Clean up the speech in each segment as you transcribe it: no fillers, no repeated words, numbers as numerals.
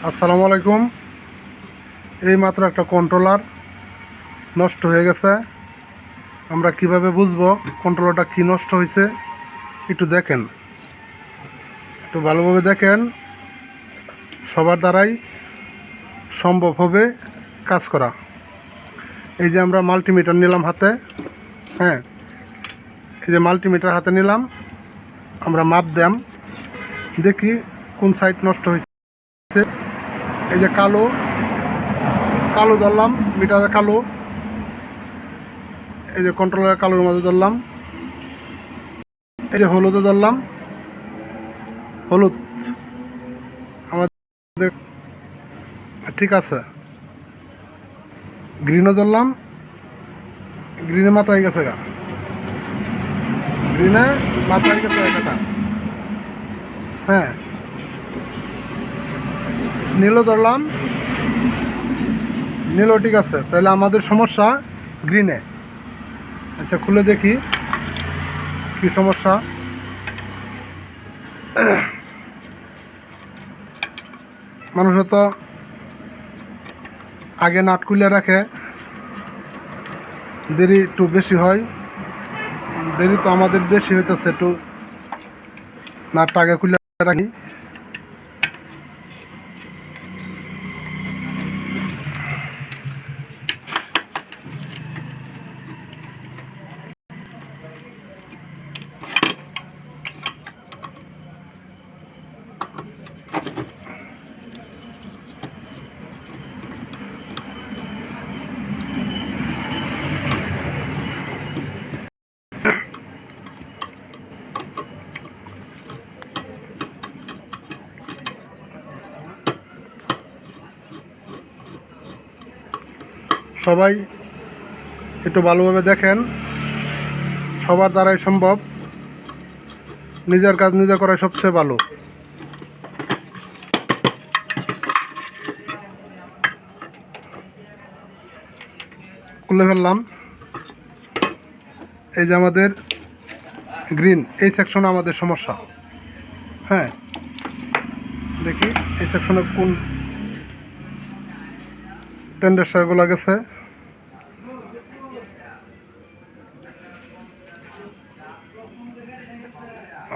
আসসালামু আলাইকুম। এই মাত্র একটা কন্ট্রোলার নষ্ট হয়ে গেছে। আমরা কিভাবে বুঝবো কন্ট্রোলারটা কি নষ্ট হয়েছে? একটু দেখেন, একটু ভালোভাবে দেখেন। সবার দ্বারাই সম্ভব হবে কাজ করা। এই যে আমরা মাল্টিমিটার নিলাম হাতে, হ্যাঁ, এই যে মাল্টিমিটার হাতে নিলাম, আমরা মাপ দিলাম, দেখি কোন সাইড নষ্ট হয়েছে। এই যে কালো কালো ধরলাম, মিটারের কালো, এই যে কন্ট্রোলারের কালোর মাঝে ধরলাম, এই যে হলুদে ধরলাম, হলুদ আমাদের ঠিক আছে। গ্রিনও ধরলাম, গ্রিনে মাথায় গেছে গা, গ্রিনে মাথায় গেছে একটা, হ্যাঁ। নীলও ধরলাম, নীলও ঠিক আছে। তাহলে আমাদের সমস্যা গ্রিনে। আচ্ছা, খুলে দেখি কি সমস্যা। মানুষ তো আগে নাট খুলে রাখে, দেরি একটু বেশি হয়। দেরি তো আমাদের বেশি হইতেছে, একটু নাটটা আগে খুলে রাখি। সবাই একটু ভালোভাবে দেখেন, সবার দ্বারাই সম্ভব। নিজের কাজ নিজে করাই সবচেয়ে ভালো। খুলে ফেললাম। এই যে আমাদের গ্রিন, এই সেকশনে আমাদের সমস্যা, হ্যাঁ। দেখি এই সেকশনে কোন টেন্ডারগুলো গেছে।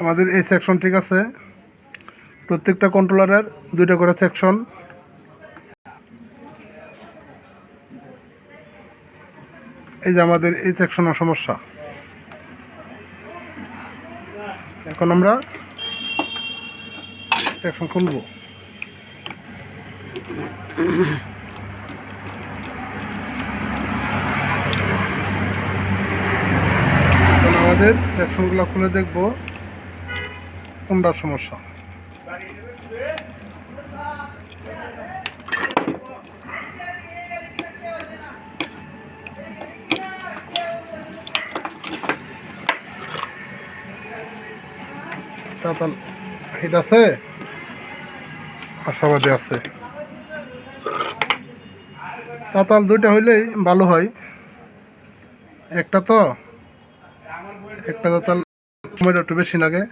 আমাদের এই সেকশন ঠিক আছে। প্রত্যেকটা কন্ট্রোলারের 2টা করে সেকশন। এই যে আমাদের এই সেকশনের সমস্যা। এখন আমরা সেকশন খুলব। আমাদের সেকশনগুলো খুলে দেখব কোনটার সমস্যা। তাতাল হিট আছে, আশাবাদী আছে। তাতাল 2টা হইলেই ভালো হয়। একটা তাতাল সময়টা একটু বেশি লাগে।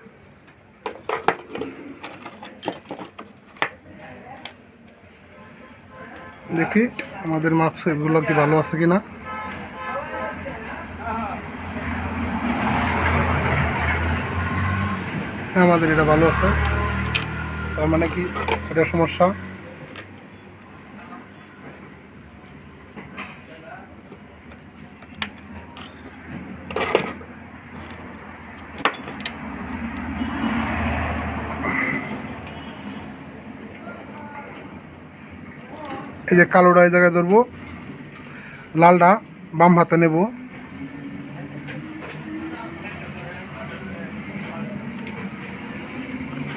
দেখি আমাদের মাপসেটগুলো কি ভালো আছে কিনা। হ্যাঁ, আমাদের এটা ভালো আছে। তার মানে কি এটা সমস্যা। এই যে কালোটা এই জায়গায় ধরবো, লালটা বাম হাতে নেব।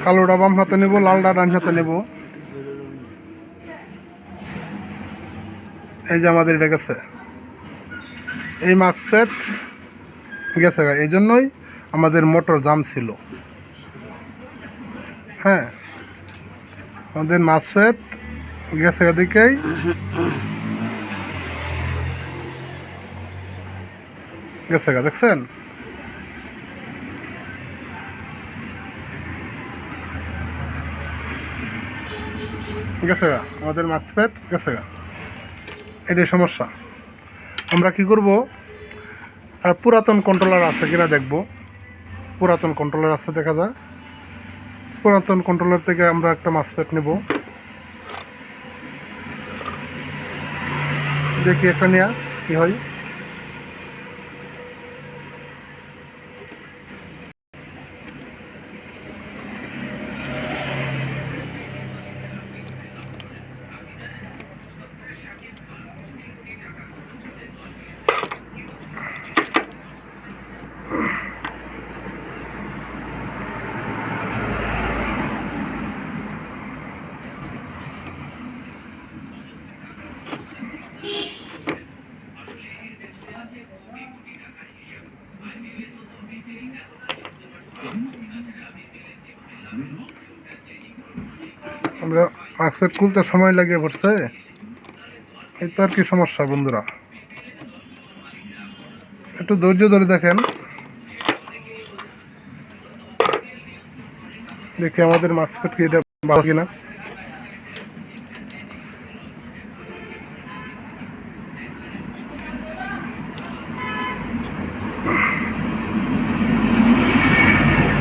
কালোটা বাম হাতে নেব, লালটা ডান হাতে নেব। এই যে আমাদের এটা গেছে, এই মার্কসেট গেছে, এই জন্যই আমাদের মোটর জাম ছিল, হ্যাঁ। আমাদের মার্কসেট গেছে দিকেই গেছে, দেখছেন। গেছে গা, আমাদের মাক্সপ্যাড গেছে গা, এটাই সমস্যা। আমরা কি করব, আর পুরাতন কন্ট্রোলার আছে কিনা দেখব। পুরাতন কন্ট্রোলার আছে দেখা যায়, পুরাতন কন্ট্রোলার থেকে আমরা একটা মাক্সপ্যাড নেব, দেখি একটা নেওয়া কি হয়। আমরা মাক্সপ্যাড খুলতে সময় লাগিয়ে পড়ছে, এই তো আর কি সমস্যা বন্ধুরা। একটু ধৈর্য ধরে দেখেন, দেখি আমাদের মাক্সপ্যাড কি এটা ভালো কিনা।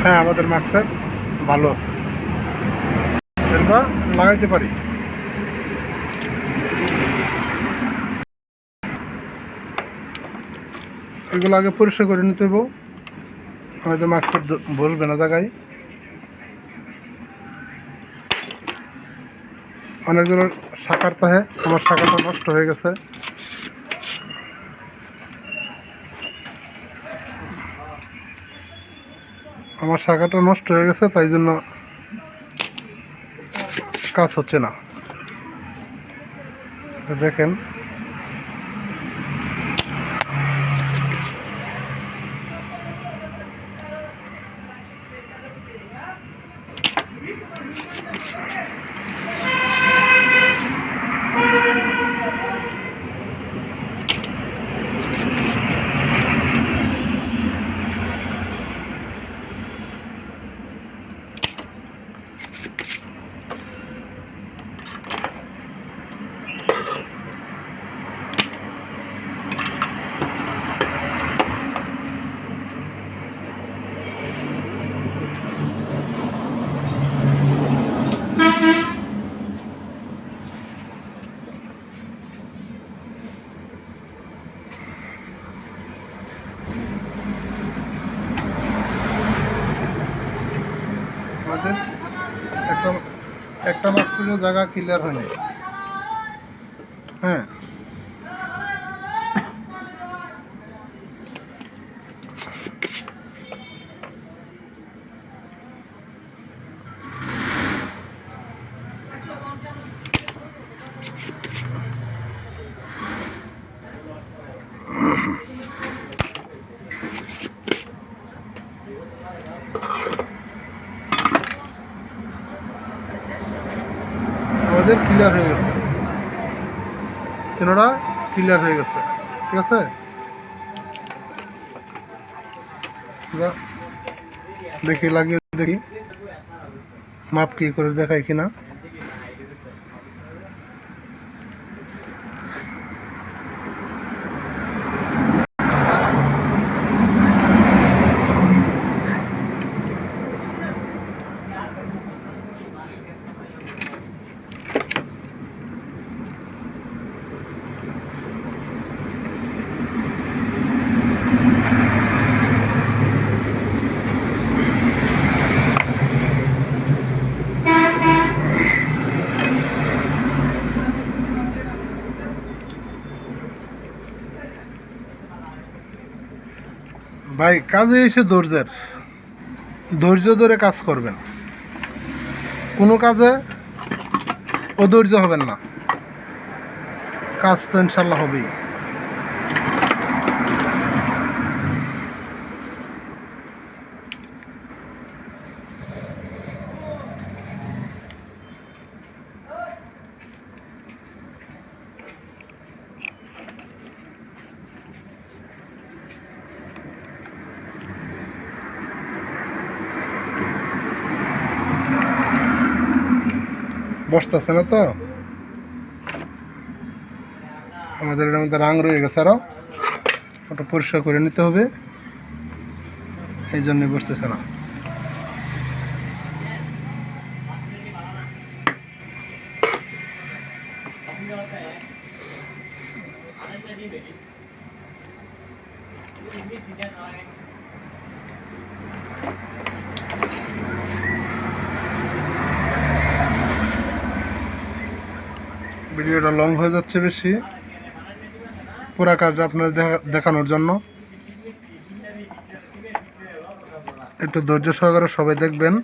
হ্যাঁ, আমাদের মাক্সপ্যাড ভালো আছে, আমরা লাগাইতে পারি। এগুলো আগে পরিষ্কার করে নিতে হইব, আমাদের মাক্সপ্যাড বসবে না জায়গায়। অনেকগুলোর শাখার তাহে আমার শাখাটা নষ্ট হয়ে গেছে, আমার শাখাটা নষ্ট হয়ে গেছে, তাই জন্য কাজ হচ্ছে না। দেখেন আমাদের একটা একটা মাক্সপ্যাডের জায়গা ক্লিয়ার হয়নি। হ্যাঁ, আমাদের ক্লিয়ার হয়ে গেছে, তিনটা ক্লিয়ার হয়ে গেছে। ঠিক আছে, আমরা দেখি লাগিয়ে দেখি মাপ কি করে দেখায় কিনা। ভাই, কাজে এসে ধৈর্য ধরে কাজ করবেন, কোনো কাজে অধৈর্য হবেন না, কাজ তো ইনশাল্লাহ হবেই। বসতেছে না তো, আমাদের এর মধ্যে রাং রয়ে গেছে, আরও ওটা পরিষ্কার করে নিতে হবে, এই জন্যই বসতেছে না। ভিডিওটা লং হয়ে যাচ্ছে বেশি, পুরা কাজটা আপনাদের দেখানোর জন্য। একটু ধৈর্য সহকারে সবাই দেখবেন।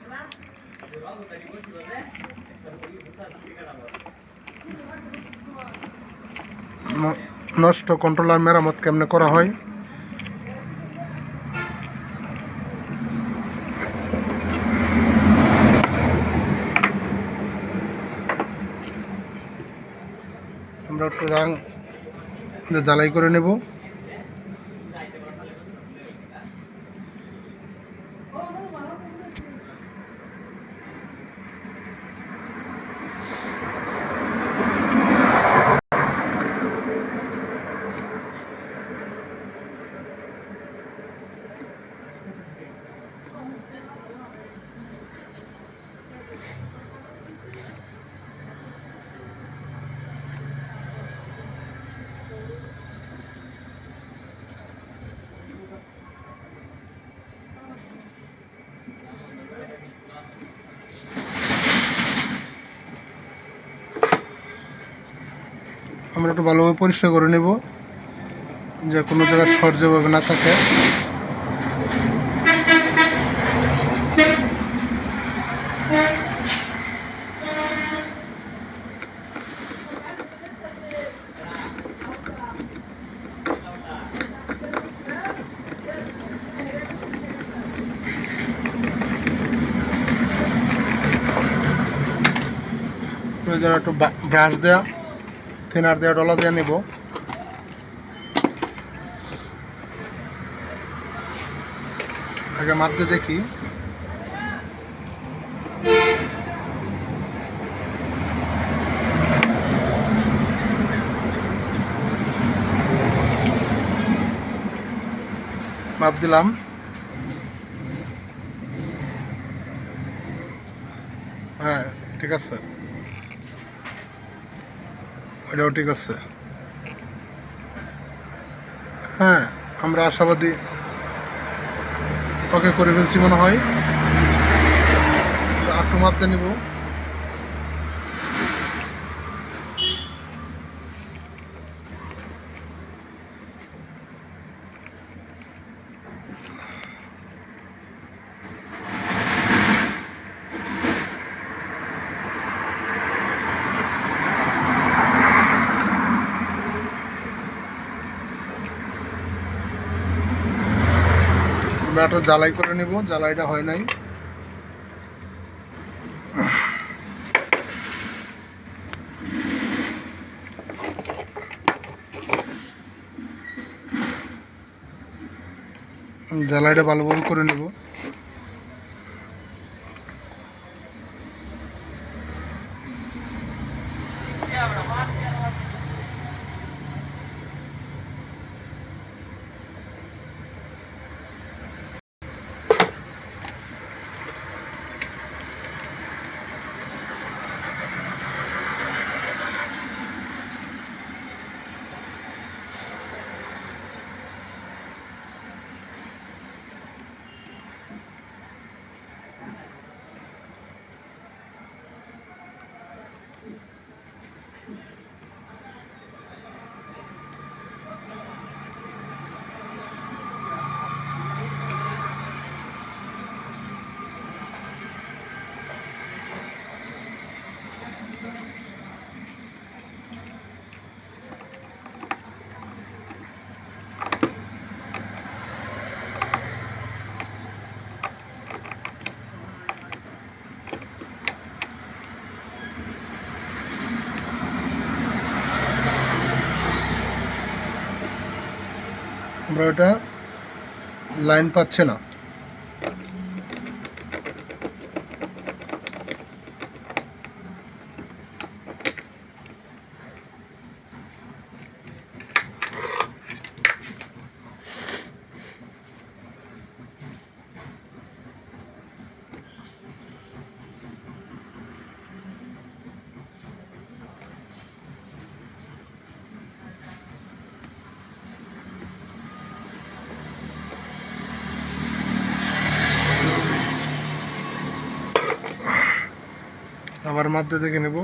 নষ্ট কন্ট্রোলার মেরামত কেমনে করা হয়, আমরা একটু রাং জ্বালাই করে নেব। আমরা একটু ভালোভাবে পরিষ্কার করে নেব, যে কোনো জায়গায় শর্ট যেভাবে না থাকে। প্রয়োজন একটু ব্রাশ দেওয়া, থিনার দেওয়া, ডলা দেওয়া নেব। আগে মাপ দিয়ে দেখি, মাপ দিলাম। হ্যাঁ ঠিক আছে, এটাও ঠিক আছে। হ্যাঁ আমরা আশাবাদী ওকে করে ফেলছি মনে হয়। একটু মাপ দিয়ে নিব। আমরা একটু জ্বালাই করে নেব, জ্বালাইটা হয় নাই। জ্বালাইটা ভালোভাবে করে নেব। আমরা এটা লাইন পাচ্ছে না, আবার মাধ্যে দেখে নেব।